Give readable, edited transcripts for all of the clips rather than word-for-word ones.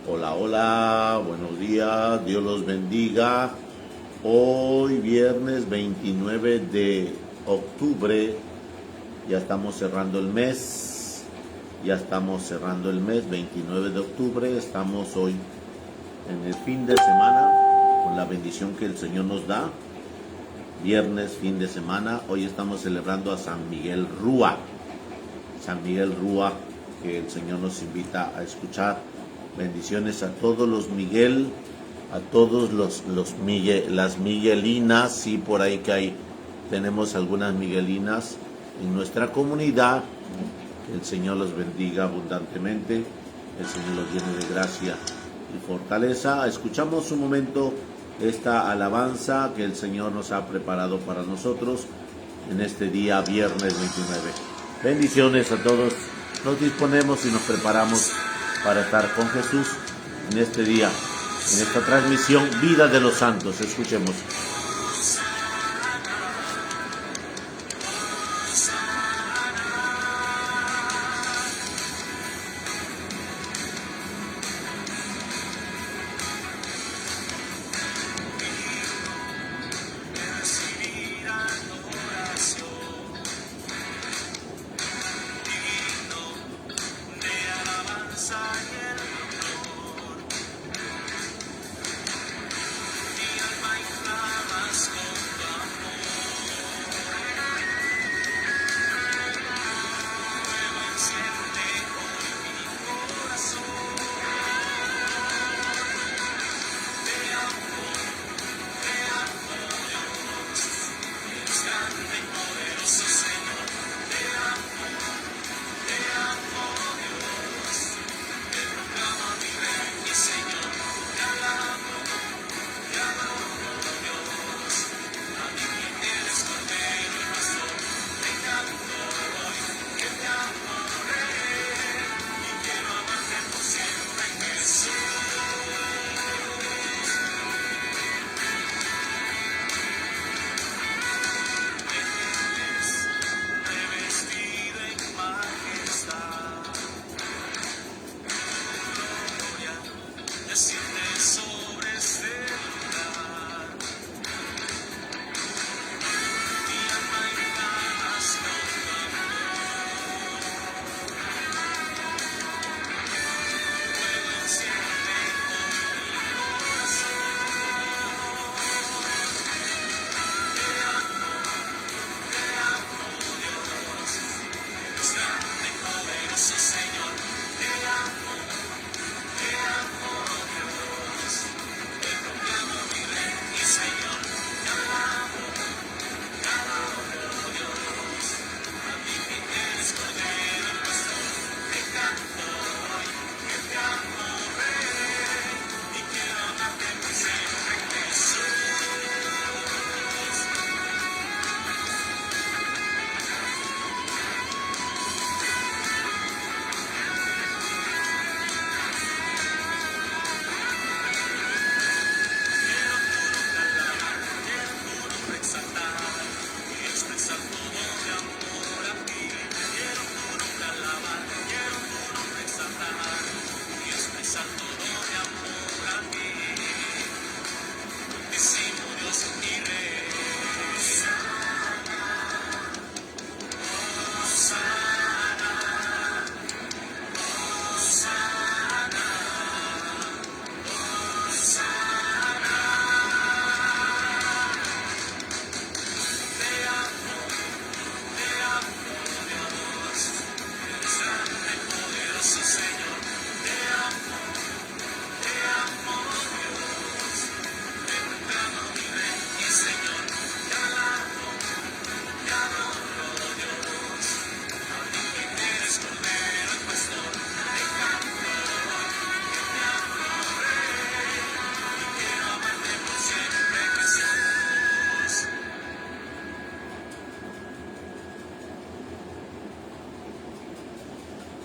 Hola, hola, buenos días, Dios los bendiga. Hoy viernes 29 de octubre, ya estamos cerrando el mes, 29 de octubre, estamos hoy en el fin de semana, con la bendición que el Señor nos da. Viernes, fin de semana, hoy estamos celebrando a San Miguel Rúa, que el Señor nos invita a escuchar. Bendiciones a todos los Miguel, a todos las Miguelinas, sí, por ahí que tenemos algunas Miguelinas en nuestra comunidad. El Señor los bendiga abundantemente, el Señor los llene de gracia y fortaleza. Escuchamos un momento esta alabanza que el Señor nos ha preparado para nosotros en este día viernes 29. Bendiciones a todos. Nos disponemos y nos preparamos para estar con Jesús en este día, en esta transmisión Vida de los Santos. Escuchemos.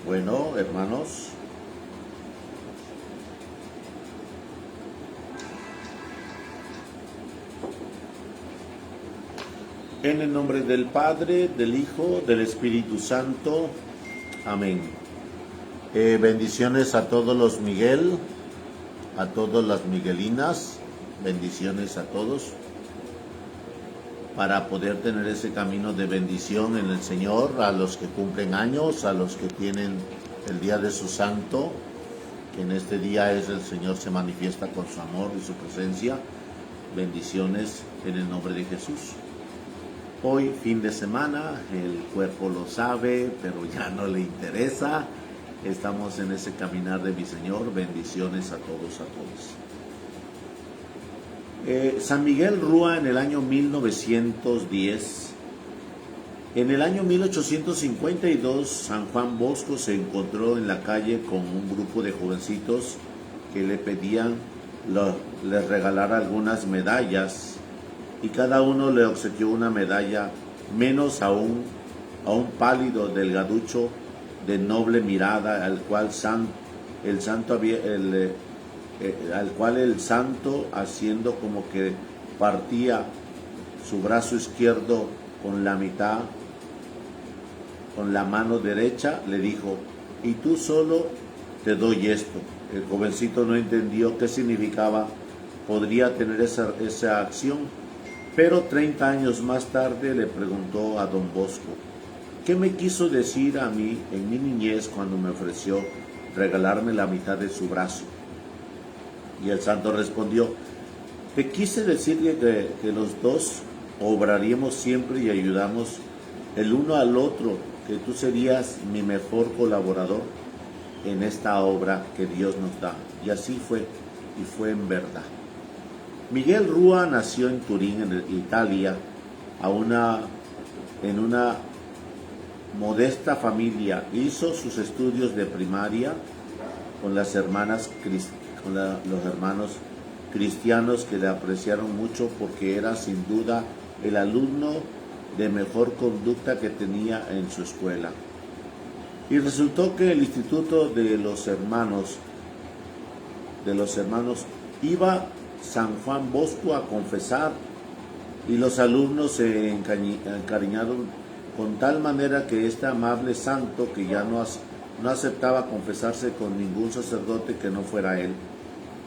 Bueno, hermanos, en el nombre del Padre, del Hijo, del Espíritu Santo. Amén. Bendiciones a todos los Miguel, a todas las miguelinas, bendiciones a todos, para poder tener ese camino de bendición en el Señor, a los que cumplen años, a los que tienen el día de su santo, que en este día es el Señor se manifiesta con su amor y su presencia. Bendiciones en el nombre de Jesús. Hoy, fin de semana, el cuerpo lo sabe, pero ya no le interesa. Estamos en ese caminar de mi Señor. Bendiciones a todos, San Miguel Rúa en el año 1910. En el año 1852, San Juan Bosco se encontró en la calle con un grupo de jovencitos que le pedían les regalara algunas medallas, y cada uno le obsequió una medalla, menos a un pálido delgaducho de noble mirada, al cual el santo, haciendo como que partía su brazo izquierdo con la mitad, con la mano derecha, le dijo: y tú solo te doy esto. El jovencito no entendió qué significaba, podría tener esa acción, pero 30 años más tarde le preguntó a don Bosco: ¿qué me quiso decir a mí en mi niñez cuando me ofreció regalarme la mitad de su brazo? Y el santo respondió: te quise decir que los dos obraríamos siempre y ayudamos el uno al otro, que tú serías mi mejor colaborador en esta obra que Dios nos da. Y así fue, y fue en verdad. Miguel Rúa nació en Turín, en Italia, en una modesta familia. Hizo sus estudios de primaria con los hermanos cristianos, que le apreciaron mucho porque era sin duda el alumno de mejor conducta que tenía en su escuela. Y resultó que el instituto de los hermanos iba San Juan Bosco a confesar, y los alumnos se encariñaron con tal manera que este amable santo, que ya no aceptaba confesarse con ningún sacerdote que no fuera él.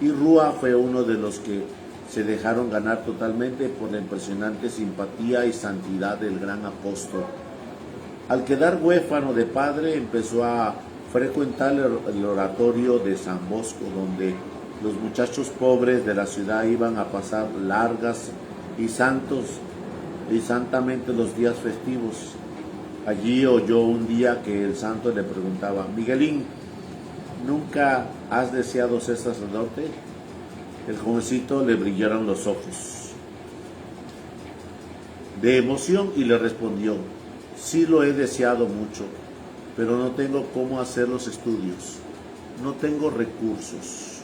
Y Rúa fue uno de los que se dejaron ganar totalmente por la impresionante simpatía y santidad del gran apóstol. Al quedar huérfano de padre, empezó a frecuentar el oratorio de San Bosco, donde los muchachos pobres de la ciudad iban a pasar largas y santamente los días festivos. Allí oyó un día que el santo le preguntaba: Miguelín, ¿nunca has deseado ser sacerdote? El jovencito le brillaron los ojos de emoción y le respondió: sí lo he deseado mucho, pero no tengo cómo hacer los estudios, no tengo recursos.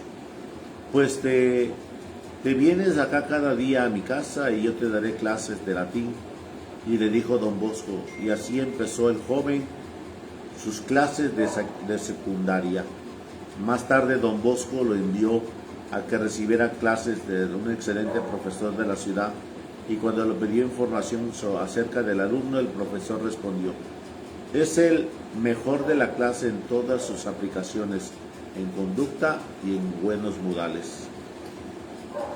Pues te vienes acá cada día a mi casa y yo te daré clases de latín. Y le dijo don Bosco, y así empezó el joven sus clases de secundaria. Más tarde don Bosco lo envió a que recibiera clases de un excelente profesor de la ciudad, y cuando le pidió información acerca del alumno, el profesor respondió: es el mejor de la clase en todas sus aplicaciones, en conducta y en buenos modales.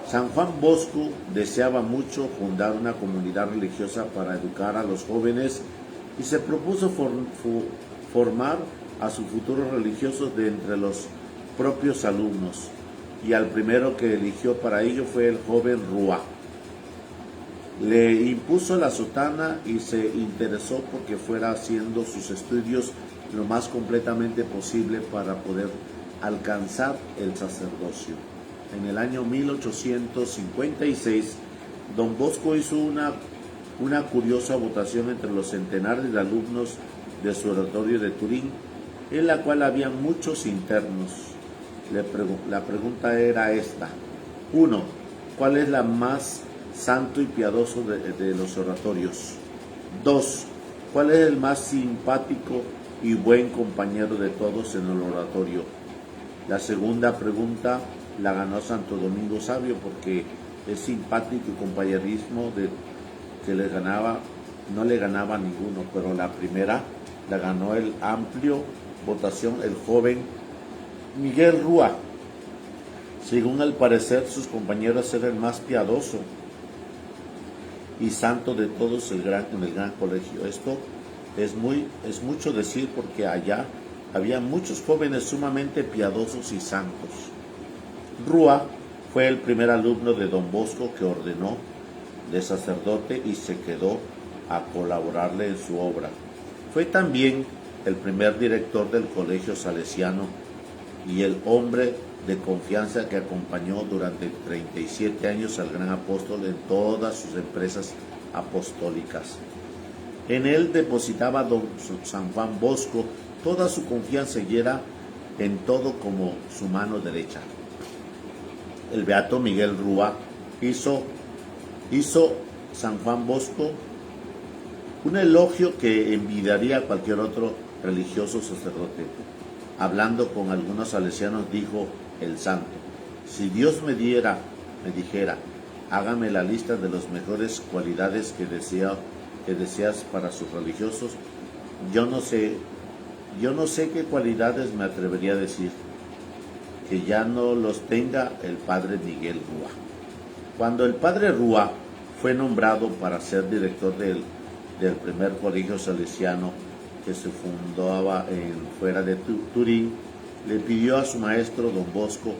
San Juan Bosco deseaba mucho fundar una comunidad religiosa para educar a los jóvenes, y se propuso formar a sus futuros religiosos de entre los propios alumnos, y al primero que eligió para ello fue el joven Rúa. Le impuso la sotana y se interesó porque fuera haciendo sus estudios lo más completamente posible para poder alcanzar el sacerdocio. En el año 1856, don Bosco hizo una curiosa votación entre los centenares de alumnos de su oratorio de Turín, en la cual había muchos internos. La pregunta era esta: 1. ¿Cuál es la más santo y piadoso de los oratorios? 2. ¿Cuál es el más simpático y buen compañero de todos en el oratorio? La segunda pregunta la ganó Santo Domingo Sabio, porque es simpático y compañerismo que no le ganaba a ninguno, pero la primera la ganó el amplio votación el joven Miguel Rúa. Según al parecer, sus compañeros era el más piadoso y santo de todos en el gran colegio. Esto es mucho decir, porque allá había muchos jóvenes sumamente piadosos y santos. Rúa fue el primer alumno de Don Bosco que ordenó de sacerdote y se quedó a colaborarle en su obra. Fue también el primer director del colegio salesiano y el hombre de confianza que acompañó durante 37 años al gran apóstol en todas sus empresas apostólicas. En él depositaba don San Juan Bosco toda su confianza y era en todo como su mano derecha. El beato Miguel Rúa hizo San Juan Bosco un elogio que envidiaría a cualquier otro religioso sacerdote. Hablando con algunos salesianos, dijo el santo: si Dios me dijera, hágame la lista de las mejores cualidades que deseas para sus religiosos, yo no sé qué cualidades me atrevería a decir que ya no los tenga el padre Miguel Rúa. Cuando el padre Rúa fue nombrado para ser director del primer colegio salesiano que se fundaba fuera de Turín, le pidió a su maestro don Bosco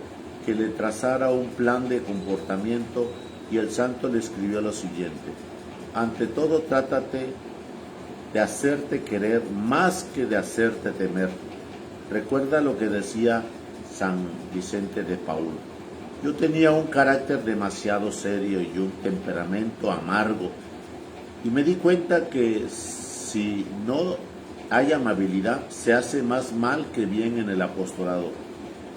que le trazara un plan de comportamiento, y el santo le escribió lo siguiente: ante todo, trátate de hacerte querer más que de hacerte temer. Recuerda lo que decía San Vicente de Paúl: yo tenía un carácter demasiado serio y un temperamento amargo, y me di cuenta que si no hay amabilidad, se hace más mal que bien en el apostolado,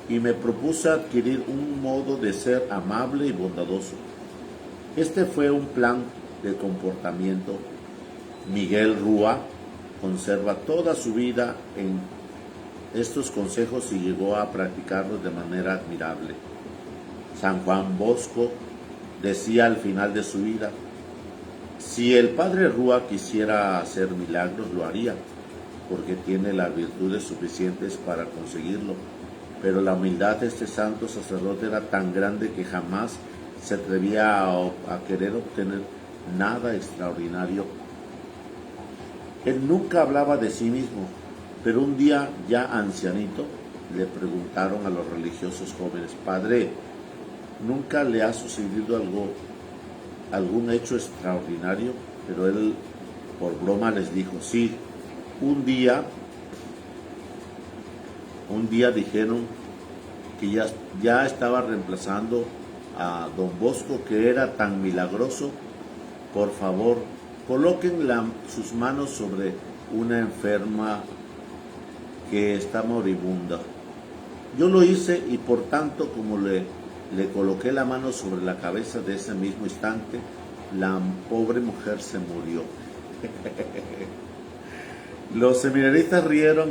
y me propuse adquirir un modo de ser amable y bondadoso. Este fue un plan de comportamiento. Miguel Rúa conserva toda su vida en estos consejos y llegó a practicarlos de manera admirable. San Juan Bosco decía al final de su vida: si el padre Rúa quisiera hacer milagros, lo haría, porque tiene las virtudes suficientes para conseguirlo. Pero la humildad de este santo sacerdote era tan grande que jamás se atrevía a querer obtener nada extraordinario. Él nunca hablaba de sí mismo, pero un día, ya ancianito, le preguntaron a los religiosos jóvenes: padre, ¿nunca le ha sucedido algún hecho extraordinario? Pero él, por broma, les dijo: sí, un día dijeron que ya estaba reemplazando a don Bosco, que era tan milagroso. Por favor, coloquen sus manos sobre una enferma que está moribunda. Yo lo hice, y por tanto, como le coloqué la mano sobre la cabeza, de ese mismo instante la pobre mujer se murió. Los seminaristas rieron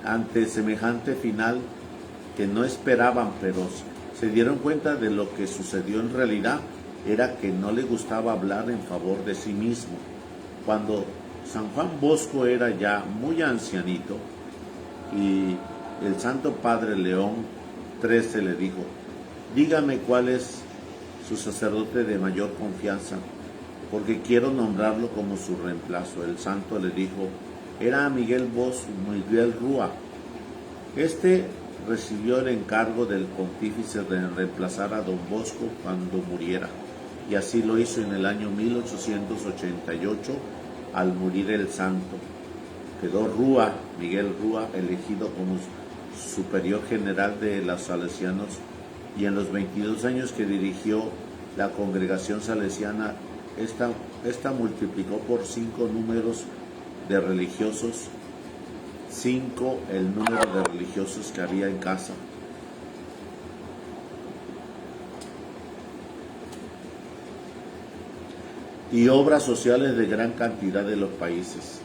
ante semejante final que no esperaban, pero se dieron cuenta de lo que sucedió en realidad. Era que no le gustaba hablar en favor de sí mismo. Cuando San Juan Bosco era ya muy ancianito, y el Santo Padre León XIII le dijo: dígame cuál es su sacerdote de mayor confianza, porque quiero nombrarlo como su reemplazo. El santo le dijo: era Miguel Rúa. Este recibió el encargo del pontífice de reemplazar a don Bosco cuando muriera, y así lo hizo en el año 1888, al morir el santo. Quedó Miguel Rúa, elegido como superior general de los salesianos, y en los 22 años que dirigió la congregación salesiana, esta multiplicó por 5 números de religiosos, 5 el número de religiosos que había en casa. Y obras sociales de gran cantidad de los países.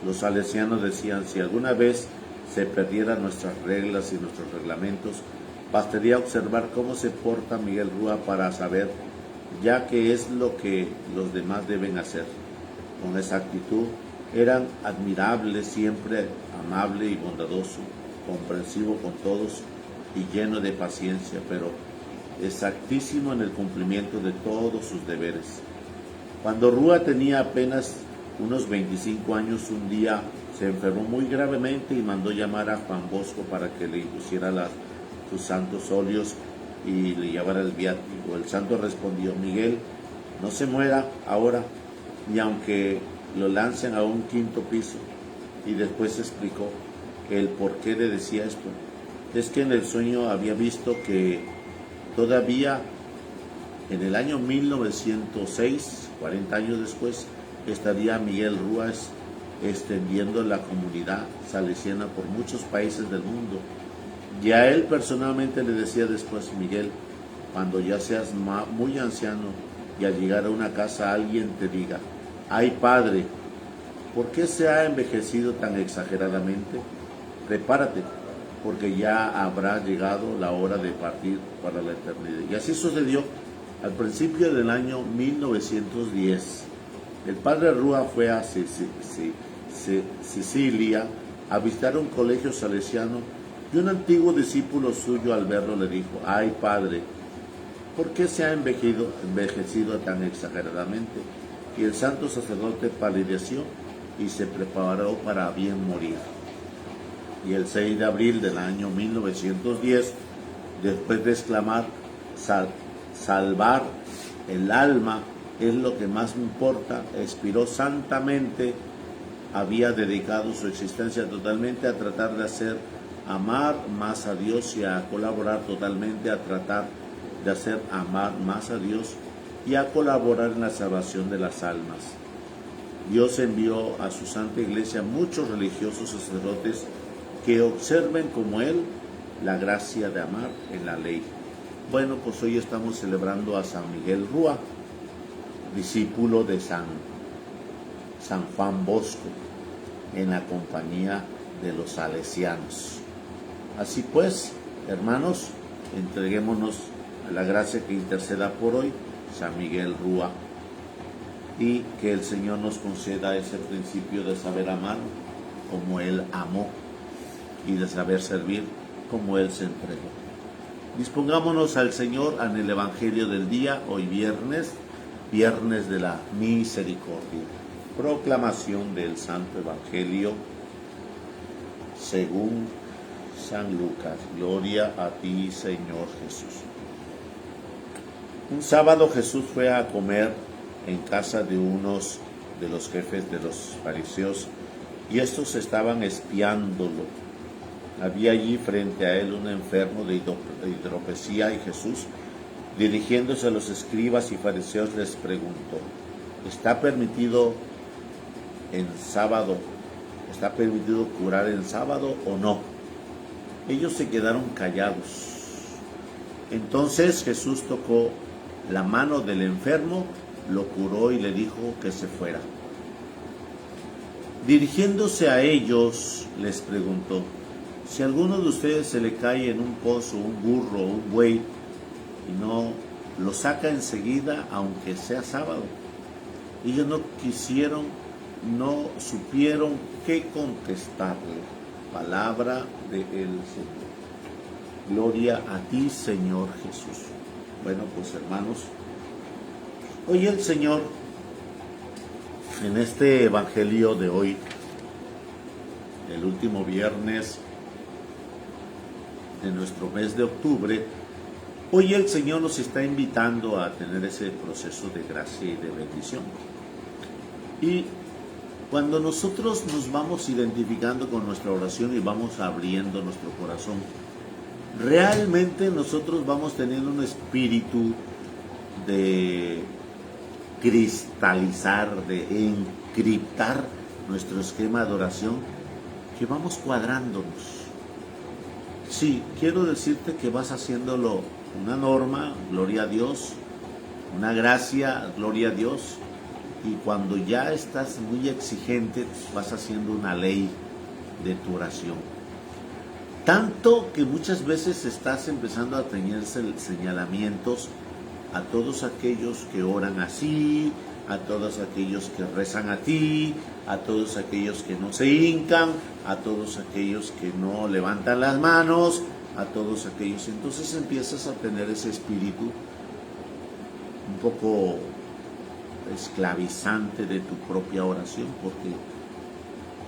Los salesianos decían: si alguna vez se perdieran nuestras reglas y nuestros reglamentos, bastaría observar cómo se porta Miguel Rúa para saber ya qué es lo que los demás deben hacer. Con exactitud Eran admirables, siempre amable y bondadoso, comprensivo con todos y lleno de paciencia, pero exactísimo en el cumplimiento de todos sus deberes. Cuando Rúa tenía apenas unos 25 años, un día se enfermó muy gravemente y mandó llamar a Juan Bosco para que le impusiera sus santos óleos y le llevara el viático. El santo respondió: Miguel, no se muera ahora, ni aunque lo lancen a un quinto piso. Y después explicó el por qué le decía esto. Es que en el sueño había visto que todavía en el año 1906, 40 años después, estaría Miguel Rúas extendiendo la comunidad salesiana por muchos países del mundo. Y a él personalmente le decía después: Miguel, cuando ya seas muy anciano y al llegar a una casa alguien te diga: ay padre, ¿por qué se ha envejecido tan exageradamente? Prepárate, porque ya habrá llegado la hora de partir para la eternidad. Y así sucedió. Al principio del año 1910, el padre Rúa fue a Sicilia a visitar un colegio salesiano, y un antiguo discípulo suyo al verlo le dijo: ay padre, ¿por qué se ha envejecido tan exageradamente? Y el santo sacerdote palideció y se preparó para bien morir. Y el 6 de abril del año 1910, después de exclamar: salvar el alma es lo que más me importa, expiró santamente. Había dedicado su existencia totalmente a tratar de amar más a Dios y a colaborar totalmente a tratar de hacer amar más a Dios y a colaborar en la salvación de las almas. Dios envió a su Santa Iglesia muchos religiosos sacerdotes que observen como Él la gracia de amar en la ley. Bueno, pues hoy estamos celebrando a San Miguel Rúa, discípulo de San Juan Bosco, en la compañía de los salesianos. Así pues, hermanos, entreguémonos a la gracia que interceda por hoy, San Miguel Rúa, y que el Señor nos conceda ese principio de saber amar como Él amó y de saber servir como Él se entregó. Dispongámonos al Señor en el Evangelio del día, hoy viernes de la misericordia. Proclamación del Santo Evangelio según San Lucas. Gloria a ti, Señor Jesús. Un sábado Jesús fue a comer en casa de unos de los jefes de los fariseos, y estos estaban espiándolo. Había allí frente a él un enfermo de hidropesía, y Jesús, dirigiéndose a los escribas y fariseos, les preguntó: ¿Está permitido curar en sábado o no? Ellos se quedaron callados. Entonces Jesús tocó la mano del enfermo, lo curó y le dijo que se fuera. Dirigiéndose a ellos, les preguntó: si a alguno de ustedes se le cae en un pozo un burro o un buey y no lo saca enseguida, aunque sea sábado. Ellos no supieron qué contestarle. Palabra del Señor. Gloria a ti, Señor Jesús. Bueno, pues hermanos, hoy el Señor, en este Evangelio de hoy, el último viernes de nuestro mes de octubre, hoy el Señor nos está invitando a tener ese proceso de gracia y de bendición. Y cuando nosotros nos vamos identificando con nuestra oración y vamos abriendo nuestro corazón, realmente nosotros vamos teniendo un espíritu de cristalizar, de encriptar nuestro esquema de oración, que vamos cuadrándonos. Sí, quiero decirte que vas haciéndolo una norma, gloria a Dios, una gracia, gloria a Dios, y cuando ya estás muy exigente, vas haciendo una ley de tu oración. Tanto que muchas veces estás empezando a tener señalamientos a todos aquellos que oran así, a todos aquellos que rezan a ti, a todos aquellos que no se hincan, a todos aquellos que no levantan las manos, a todos aquellos. Entonces empiezas a tener ese espíritu un poco esclavizante de tu propia oración, porque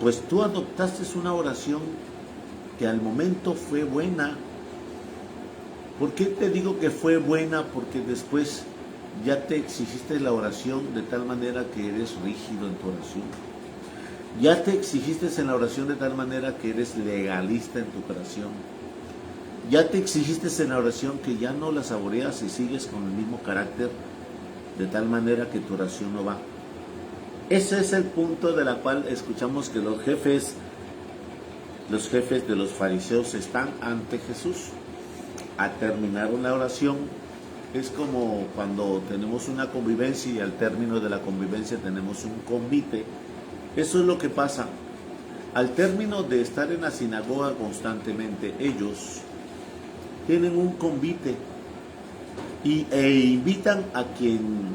pues tú adoptaste una oración que al momento fue buena. ¿Por qué te digo que fue buena? Porque después ya te exigiste la oración de tal manera que eres rígido en tu oración. Ya te exigiste en la oración de tal manera que eres legalista en tu oración. Ya te exigiste en la oración que ya no la saboreas y sigues con el mismo carácter, de tal manera que tu oración no va. Ese es el punto de la cual escuchamos que los jefes de los fariseos están ante Jesús. A terminar una oración, es como cuando tenemos una convivencia y al término de la convivencia tenemos un convite. Eso es lo que pasa. Al término de estar en la sinagoga constantemente, ellos tienen un convite e invitan a quien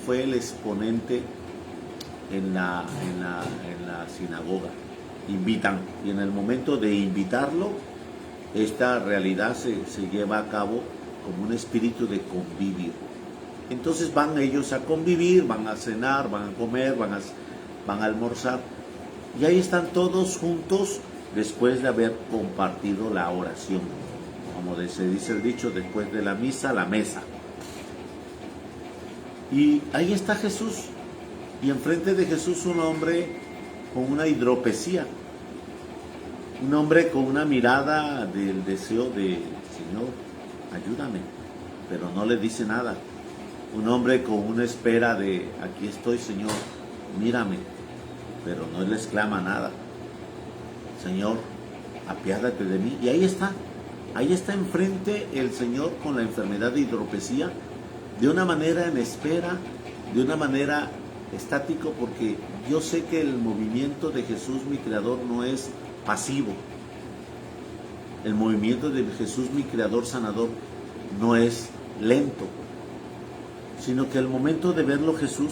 fue el exponente en la sinagoga. Invitan, y en el momento de invitarlo, esta realidad se lleva a cabo como un espíritu de convivio. Entonces van ellos a convivir, van a cenar, van a comer, van a almorzar, y ahí están todos juntos después de haber compartido la oración. Como se dice el dicho, después de la misa, la mesa. Y ahí está Jesús, y enfrente de Jesús un hombre con una hidropesía, un hombre con una mirada del deseo de: Señor, ayúdame, pero no le dice nada. Un hombre con una espera de: aquí estoy, Señor, mírame, pero no le exclama nada. Señor, apiádate de mí. Y ahí está enfrente el Señor con la enfermedad de hidropesía, de una manera en espera, de una manera estático, porque yo sé que el movimiento de Jesús, mi Creador, no es pasivo. El movimiento de Jesús, mi Creador sanador, no es lento, sino que al momento de verlo Jesús,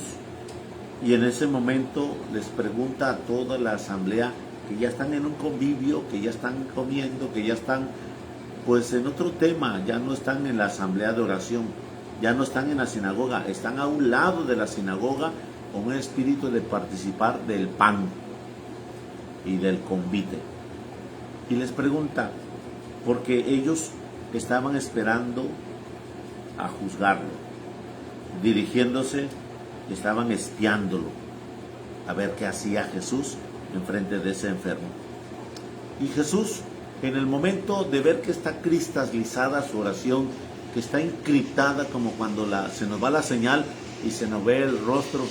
y en ese momento les pregunta a toda la asamblea que ya están en un convivio, que ya están comiendo, que ya están pues en otro tema, ya no están en la asamblea de oración, ya no están en la sinagoga, están a un lado de la sinagoga con un espíritu de participar del pan y del convite. Y les pregunta, porque ellos estaban esperando a juzgarlo, dirigiéndose, estaban espiándolo, a ver qué hacía Jesús enfrente de ese enfermo. Y Jesús, en el momento de ver que está cristalizada su oración, que está encriptada, como cuando se nos va la señal y se nos ve el rostro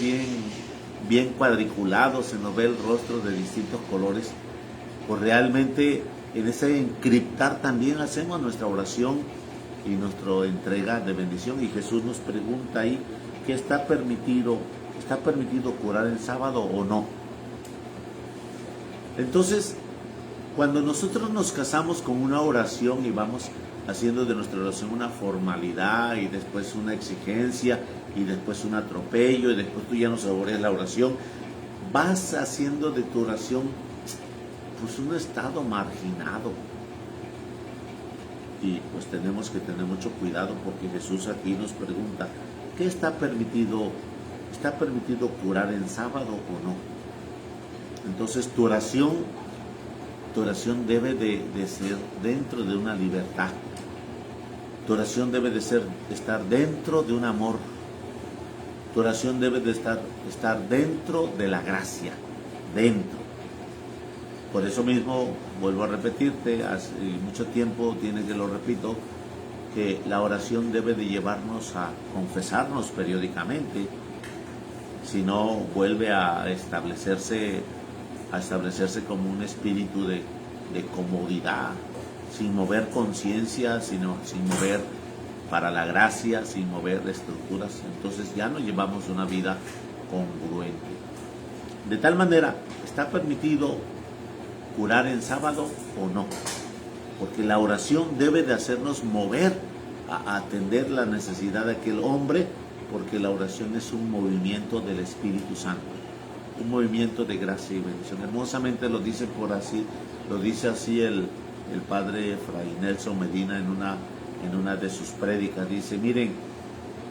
bien cuadriculado, se nos ve el rostro de distintos colores, pues realmente en ese encriptar también hacemos nuestra oración y nuestra entrega de bendición. Y Jesús nos pregunta ahí que está permitido curar el sábado o no. Entonces, cuando nosotros nos casamos con una oración y vamos haciendo de nuestra oración una formalidad y después una exigencia y después un atropello y después tú ya no saboreas la oración, vas haciendo de tu oración pues un estado marginado. Y pues tenemos que tener mucho cuidado, porque Jesús aquí nos pregunta, ¿qué está permitido? ¿Está permitido curar en sábado o no? Entonces tu oración debe de ser dentro de una libertad. Tu oración debe de estar dentro de un amor. Tu oración debe de estar dentro de la gracia, dentro. Por eso mismo, vuelvo a repetirte, hace mucho tiempo tiene que lo repito, que la oración debe de llevarnos a confesarnos periódicamente, si no vuelve a establecerse como un espíritu de comodidad, sin mover conciencia, sin mover para la gracia, sin mover estructuras. Entonces ya no llevamos una vida congruente. De tal manera, ¿está permitido curar en sábado o no? Porque la oración debe de hacernos mover a atender la necesidad de aquel hombre, porque la oración es un movimiento del Espíritu Santo. un movimiento de gracia y bendición. Hermosamente lo dice lo dice así el padre Fray Nelson Medina en una de sus prédicas. Dice, miren,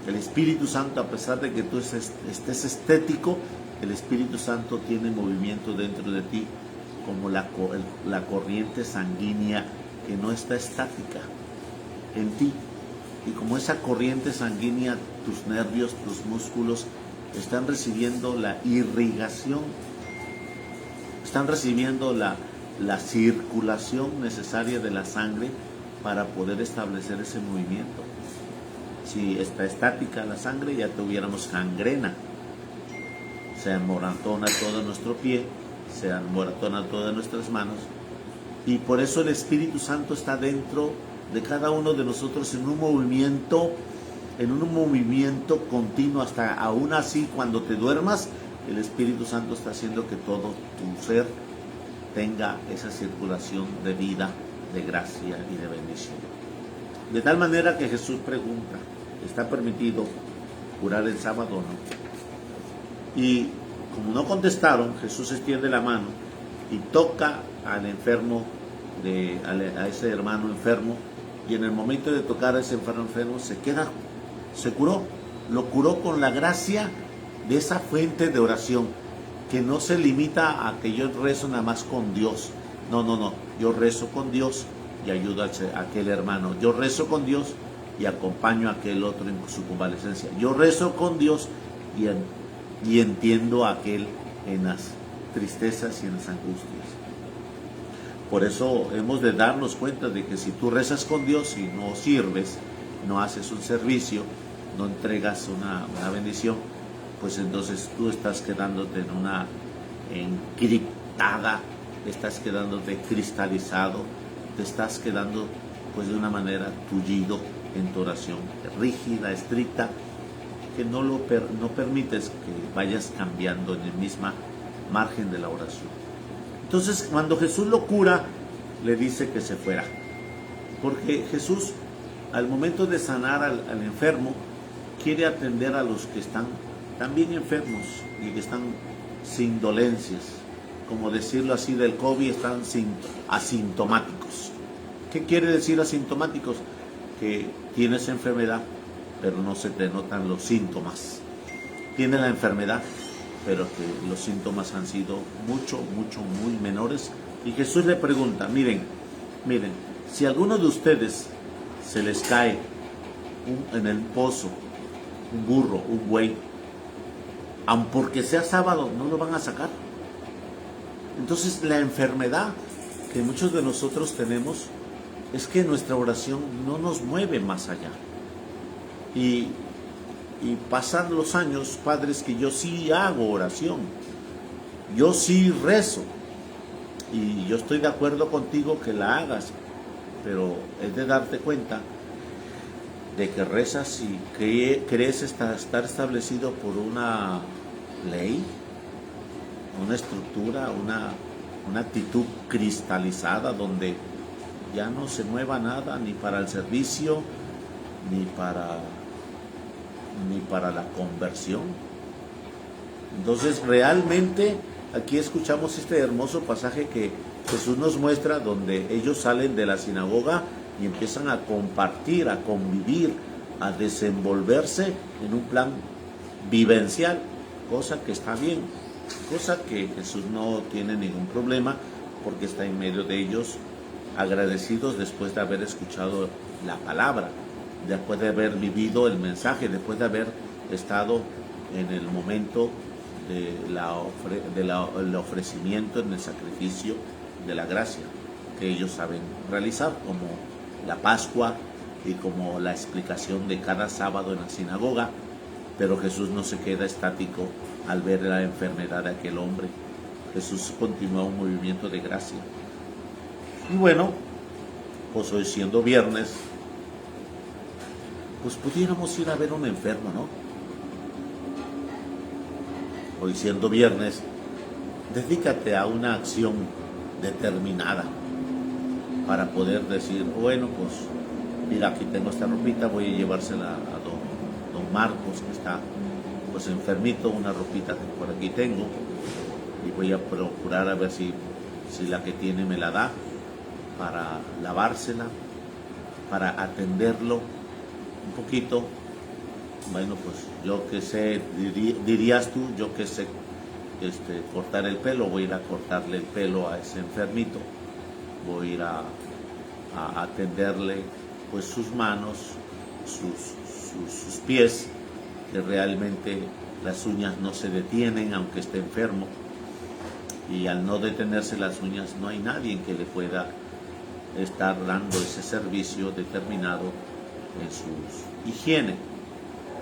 el Espíritu Santo, a pesar de que tú estés estético, el Espíritu Santo tiene movimiento dentro de ti como la corriente sanguínea que no está estática en ti. Y como esa corriente sanguínea, tus nervios, tus músculos están recibiendo la irrigación, están recibiendo la circulación necesaria de la sangre para poder establecer ese movimiento. Si está estática la sangre, ya tuviéramos gangrena. Se amoratona todo nuestro pie, se amoratona todas nuestras manos. Y por eso el Espíritu Santo está dentro de cada uno de nosotros en un movimiento continuo. Hasta aún así, cuando te duermas, el Espíritu Santo está haciendo que todo tu ser tenga esa circulación de vida, de gracia y de bendición. De tal manera que Jesús pregunta, ¿está permitido curar el sábado o no? Y como no contestaron, Jesús extiende la mano y toca al enfermo, a ese hermano enfermo, y en el momento de tocar a ese enfermo se curó. Lo curó con la gracia de esa fuente de oración, que no se limita a que yo rezo nada más con Dios. No. Yo rezo con Dios y ayudo a aquel hermano. Yo rezo con Dios y acompaño a aquel otro en su convalecencia. Yo rezo con Dios y entiendo a aquel en las tristezas y en las angustias. Por eso hemos de darnos cuenta de que si tú rezas con Dios y no sirves, no haces un servicio, no entregas una bendición, pues entonces tú estás quedándote en una encriptada, estás quedándote cristalizado, te estás quedando pues de una manera tullido en tu oración, rígida, estricta, que no permites que vayas cambiando en el mismo margen de la oración. Entonces, cuando Jesús lo cura, le dice que se fuera. Porque Jesús, al momento de sanar al enfermo, quiere atender a los que están también enfermos y que están sin dolencias. Como decirlo así del COVID, están asintomáticos. ¿Qué quiere decir asintomáticos? Que tienes enfermedad, pero no se te notan los síntomas. Tienes la enfermedad, pero que los síntomas han sido muy menores. Y Jesús le pregunta, miren, si a alguno de ustedes se les cae en el pozo un burro, un buey, aun porque sea sábado, no lo van a sacar. Entonces la enfermedad que muchos de nosotros tenemos es que nuestra oración no nos mueve más allá. Y pasan los años, padres, que yo sí hago oración, yo sí rezo, y yo estoy de acuerdo contigo que la hagas, pero es de darte cuenta de que rezas y crees estar establecido por una ley, una estructura, una actitud cristalizada donde ya no se mueva nada, ni para el servicio, ni para la conversión. Entonces realmente aquí escuchamos este hermoso pasaje que Jesús nos muestra, donde ellos salen de la sinagoga y empiezan a compartir, a convivir, a desenvolverse en un plan vivencial, cosa que está bien, cosa que Jesús no tiene ningún problema, porque está en medio de ellos, agradecidos después de haber escuchado la palabra, después de haber vivido el mensaje, después de haber estado en el momento del ofrecimiento, en el sacrificio de la gracia que ellos saben realizar, como la Pascua y como la explicación de cada sábado en la sinagoga. Pero Jesús no se queda estático al ver la enfermedad de aquel hombre. Jesús continúa un movimiento de gracia. Y bueno, pues hoy siendo viernes, pues pudiéramos ir a ver a un enfermo, ¿no? Hoy siendo viernes, dedícate a una acción determinada para poder decir, bueno, pues mira, aquí tengo esta ropita, voy a llevársela a don Marcos, que está pues enfermito, una ropita que por aquí tengo, y voy a procurar a ver si la que tiene me la da para lavársela, para atenderlo un poquito. Bueno, pues yo que sé, dirías tú, yo que sé cortar el pelo, voy a ir a cortarle el pelo a ese enfermito, voy a ir a atenderle pues sus manos, sus pies, que realmente las uñas no se detienen aunque esté enfermo, y al no detenerse las uñas no hay nadie que le pueda estar dando ese servicio determinado en su higiene,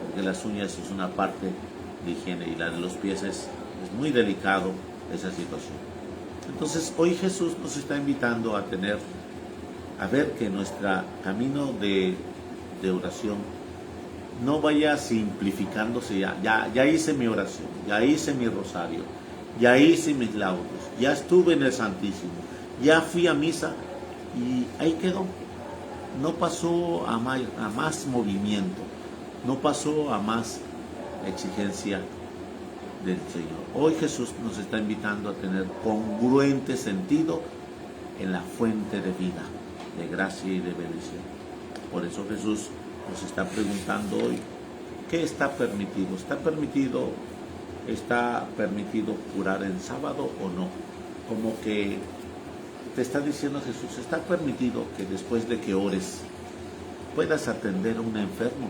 porque las uñas es una parte de higiene y la de los pies es muy delicado esa situación. Entonces hoy Jesús nos está invitando a ver que nuestro camino de oración no vaya simplificándose. Ya hice mi oración, ya hice mi rosario, ya hice mis laudos, ya estuve en el Santísimo, ya fui a misa y ahí quedó. No pasó a más movimiento, no pasó a más exigencia del Señor. Hoy Jesús nos está invitando a tener congruente sentido en la fuente de vida, de gracia y de bendición. Por eso Jesús nos está preguntando hoy, ¿qué está permitido? ¿Está permitido curar en sábado o no? Como que te está diciendo Jesús, está permitido que después de que ores puedas atender a un enfermo.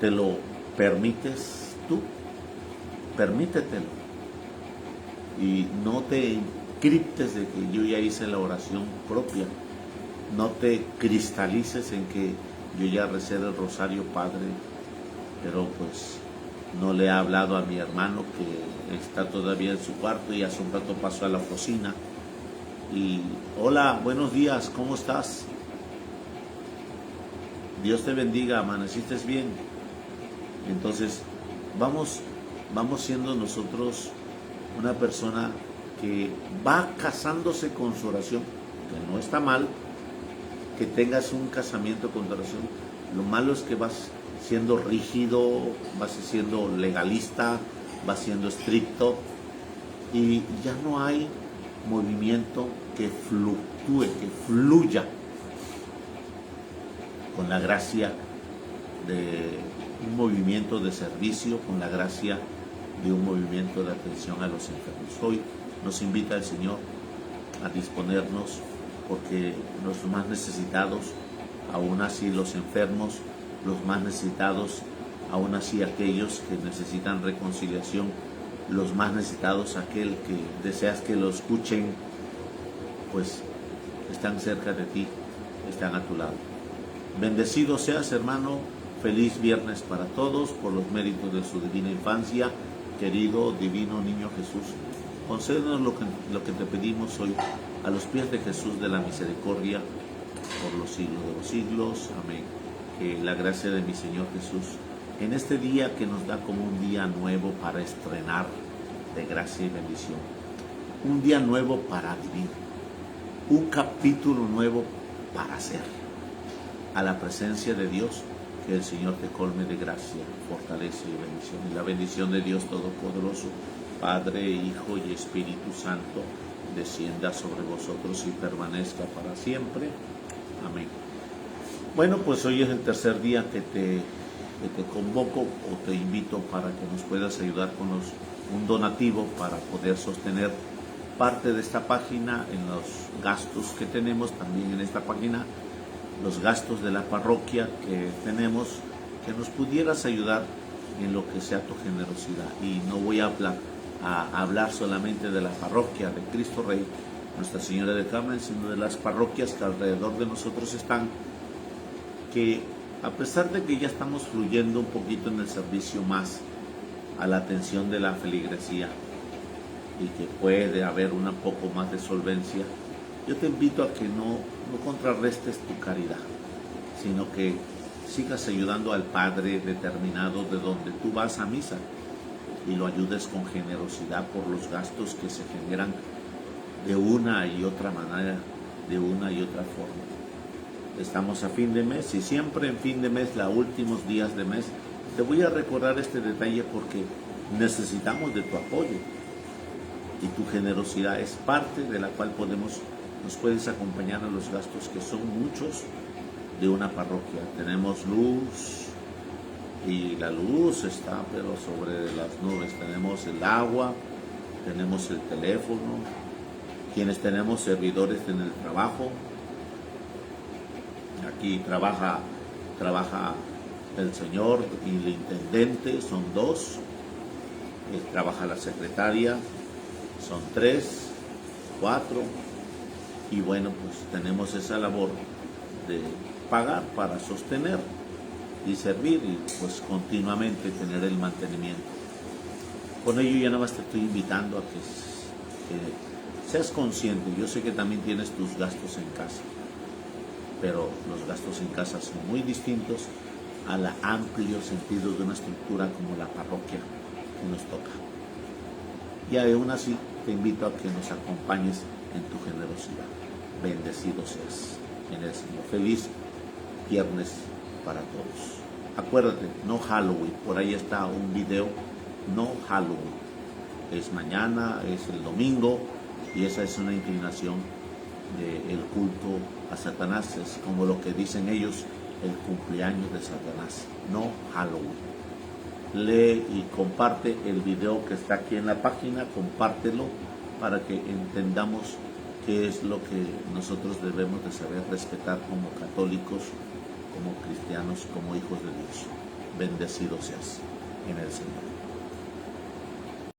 ¿Te lo permites tú? Permítetelo. Y no te encriptes de que yo ya hice la oración propia. No te cristalices en que yo ya recé el rosario, Padre, pero pues no le he hablado a mi hermano que está todavía en su cuarto y hace un rato pasó a la cocina. Y hola, buenos días, ¿cómo estás? Dios te bendiga, amaneciste bien. Entonces, vamos siendo nosotros una persona que va casándose con su oración, que no está mal que tengas un casamiento con tu oración. Lo malo es que vas siendo rígido, vas siendo legalista, vas siendo estricto y ya no hay movimiento que fluctúe, que fluya con la gracia de un movimiento de servicio, con la gracia de un movimiento de atención a los enfermos. Hoy nos invita el Señor a disponernos, porque los más necesitados, aún así los enfermos, los más necesitados, aún así aquellos que necesitan reconciliación, los más necesitados, aquel que deseas que lo escuchen, pues están cerca de ti, están a tu lado. Bendecido seas, hermano, feliz viernes para todos por los méritos de su divina infancia, querido divino niño Jesús. Concédenos lo que te pedimos hoy a los pies de Jesús de la misericordia por los siglos de los siglos. Amén. Que la gracia de mi Señor Jesús, en este día que nos da como un día nuevo para estrenar de gracia y bendición, un día nuevo para vivir, un capítulo nuevo para hacer, a la presencia de Dios, que el Señor te colme de gracia, fortaleza y bendición. Y la bendición de Dios Todopoderoso, Padre, Hijo y Espíritu Santo, descienda sobre vosotros y permanezca para siempre. Amén. Bueno, pues hoy es el tercer día que te convoco o te invito para que nos puedas ayudar con un donativo para poder sostener parte de esta página en los gastos que tenemos también en esta página, los gastos de la parroquia que tenemos, que nos pudieras ayudar en lo que sea tu generosidad. Y no voy a hablar solamente de la parroquia de Cristo Rey, Nuestra Señora del Carmen, sino de las parroquias que alrededor de nosotros están, que a pesar de que ya estamos fluyendo un poquito en el servicio más a la atención de la feligresía y que puede haber un poco más de solvencia, yo te invito a que no contrarrestes tu caridad, sino que sigas ayudando al Padre determinado de donde tú vas a misa y lo ayudes con generosidad por los gastos que se generan de una y otra manera, de una y otra forma. Estamos a fin de mes y siempre en fin de mes, los últimos días de mes, te voy a recordar este detalle porque necesitamos de tu apoyo. y tu generosidad es parte de la cual nos puedes acompañar a los gastos que son muchos de una parroquia. Tenemos luz y la luz está pero sobre las nubes. Tenemos el agua, tenemos el teléfono, quienes tenemos servidores en el trabajo. Aquí trabaja el señor y el intendente, son 2. Trabaja la secretaria, son 3, 4. Y bueno, pues tenemos esa labor de pagar para sostener y servir y pues continuamente tener el mantenimiento. Con ello ya nada más te estoy invitando a que seas consciente. Yo sé que también tienes tus gastos en casa, pero los gastos en casa son muy distintos al amplio sentido de una estructura como la parroquia que nos toca. Y aún así te invito a que nos acompañes en tu generosidad. Bendecido seas en el Señor. Feliz viernes para todos. Acuérdate, no Halloween. Por ahí está un video. No Halloween. Es mañana, es el domingo, y esa es una inclinación del culto a Satanás. Es como lo que dicen ellos, el cumpleaños de Satanás. No Halloween. Lee y comparte el video que está aquí en la página, compártelo para que entendamos qué es lo que nosotros debemos de saber respetar como católicos, como cristianos, como hijos de Dios. Bendecido seas en el Señor.